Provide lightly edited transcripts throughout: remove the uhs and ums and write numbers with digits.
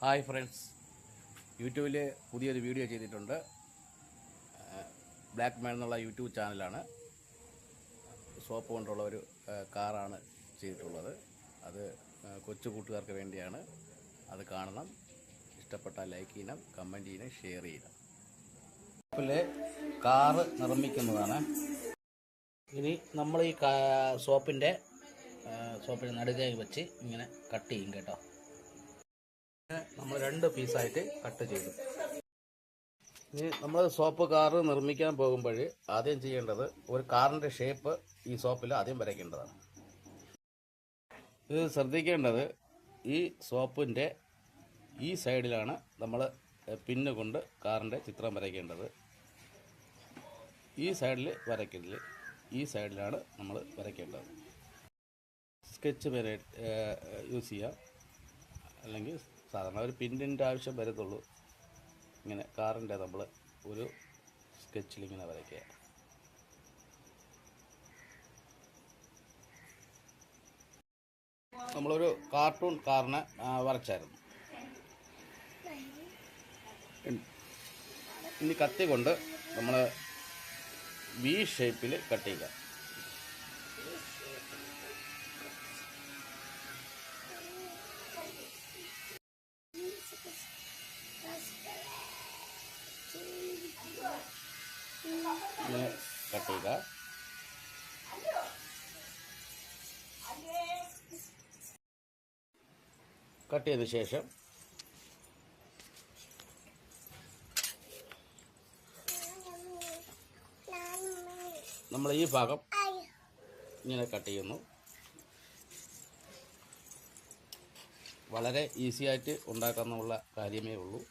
Hi friends, യൂട്യൂബിൽ പുതിയൊരു video ചെയ്തിട്ടുണ്ട്. ബ്ലാക്ക് മാൻ എന്നുള്ള യൂട്യൂബ് ചാനലാണ്. സോപ്പ് കൊണ്ടുള്ള ഒരു കാറാണ് ചെയ്തിട്ടുള്ളത്. അത് കൊച്ചു കൂട്ടുകാർക്ക് വേണ്ടിയാണ്. അത് കാണണം. ഇഷ്ടപ്പെട്ടാൽ ലൈക്ക് ചെയ്യണം, കമൻറ്റ് ചെയ്യണം, ഷെയർ ചെയ്യണം. സോപ്പിലെ കാറ് നിർമ്മിക്കുന്നതാണ്. ഇനി നമ്മൾ ഈ സോപ്പിൻ്റെ നടുകയിൽ വെച്ച് ഇങ്ങനെ കട്ട് ചെയ്യും കേട്ടോ. നമ്മൾ 2 പീസായിട്ട് കട്ട് ചെയ്തു. ഇനി നമ്മൾ സോപ്പ് കാറ് നിർമ്മിക്കാൻ പോകുമ്പോൾ ആദ്യം ചെയ്യേണ്ടത് ഒരു കാറിൻ്റെ ഷേപ്പ് ഈ സോപ്പിൽ ആദ്യം വരയ്ക്കേണ്ടതാണ്. ഇത് ശ്രദ്ധിക്കേണ്ടത്, ഈ സോപ്പിൻ്റെ ഈ സൈഡിലാണ് നമ്മൾ പിന്ന് കൊണ്ട് കാറിൻ്റെ ചിത്രം വരയ്ക്കേണ്ടത്. ഈ സൈഡിൽ വരയ്ക്കരുത്, ഈ സൈഡിലാണ് നമ്മൾ വരയ്ക്കേണ്ടത്. സ്കെച്ച് പെൻ യൂസ് ചെയ്യാം, അല്ലെങ്കിൽ സാധാരണ ഒരു പിന്നിൻ്റെ ആവശ്യം വരത്തുള്ളൂ. ഇങ്ങനെ കാറിൻ്റെ നമ്മൾ ഒരു സ്കെച്ചിൽ ഇങ്ങനെ വരയ്ക്കുക. നമ്മളൊരു കാർട്ടൂൺ കാറിനെ വരച്ചായിരുന്നു. ഇനി കത്തി കൊണ്ട് നമ്മൾ വി ഷേപ്പിൽ കട്ട് ചെയ്യുക. ഇങ്ങനെ കട്ട് ചെയ്യുക. കട്ട് ചെയ്ത ശേഷം നമ്മൾ ഈ ഭാഗം ഇങ്ങനെ കട്ട് ചെയ്യുന്നു. വളരെ ഈസി ആയിട്ട് ഉണ്ടാക്കാനുള്ള കാര്യമേ ഉള്ളൂ.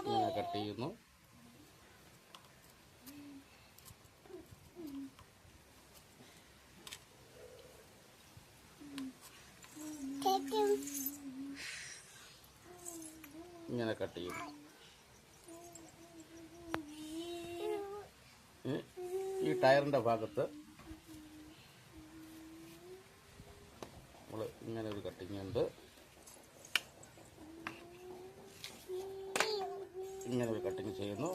ഇങ്ങനെ കട്ട് ചെയ്യുന്നു. ഇങ്ങനെ കട്ട് ചെയ്യുന്നു. ഈ ടയറിൻ്റെ ഭാഗത്ത് നമ്മൾ ഇങ്ങനെ ഒരു കട്ടിങ് ഉണ്ട്. ഇങ്ങനെ ഒരു കട്ടിങ് ചെയ്യുന്നു.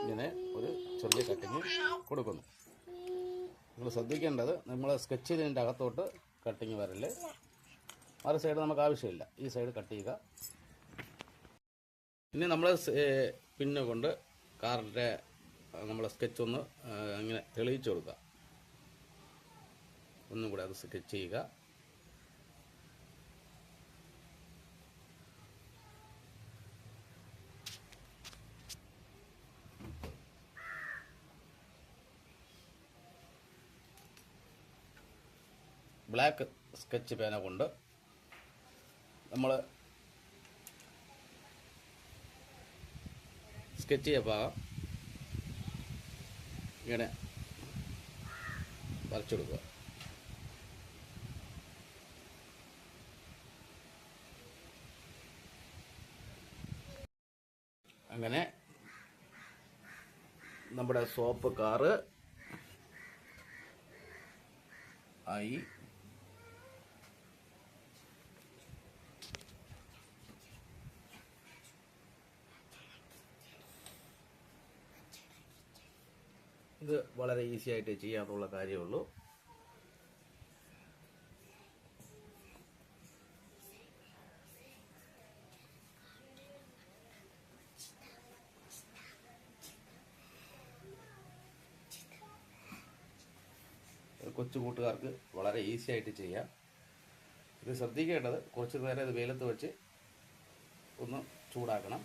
ഇങ്ങനെ ഒരു ചെറിയ കട്ടിങ് കൊടുക്കുന്നു. നിങ്ങൾ ശ്രദ്ധിക്കേണ്ടത്, നമ്മൾ സ്കെച്ച് ചെയ്തതിൻ്റെ അകത്തോട്ട് കട്ടിങ് വരല്ലേ. മറു സൈഡ് നമുക്ക് ആവശ്യമില്ല. ഈ സൈഡ് കട്ട് ചെയ്യുക. ഇനി നമ്മൾ പിന്നെ കൊണ്ട് കാറിൻ്റെ നമ്മൾ സ്കെച്ച് ഒന്ന് ഇങ്ങനെ തെളിയിച്ചു കൊടുക്കുക. ഒന്നും കൂടെ അത് സ്കെച്ച് ചെയ്യുക. ബ്ലാക്ക് സ്കെച്ച് പേന കൊണ്ട് നമ്മൾ സ്കെച്ച് ചെയ്ത ഭാഗം ഇങ്ങനെ വരച്ചെടുക്കുക. അങ്ങനെ നമ്മുടെ സോപ്പ് കാറ് ആയി. ഇത് വളരെ ഈസി ആയിട്ട് ചെയ്യാനുള്ള കാര്യമുള്ളൂ. കൊച്ചു കൂട്ടുകാർക്ക് വളരെ ഈസി ആയിട്ട് ചെയ്യാം. ഇത് ശ്രദ്ധിക്കേണ്ടത്, കുറച്ച് നേരം ഇത് വെയിലത്ത് വെച്ച് ഒന്ന് ചൂടാക്കണം.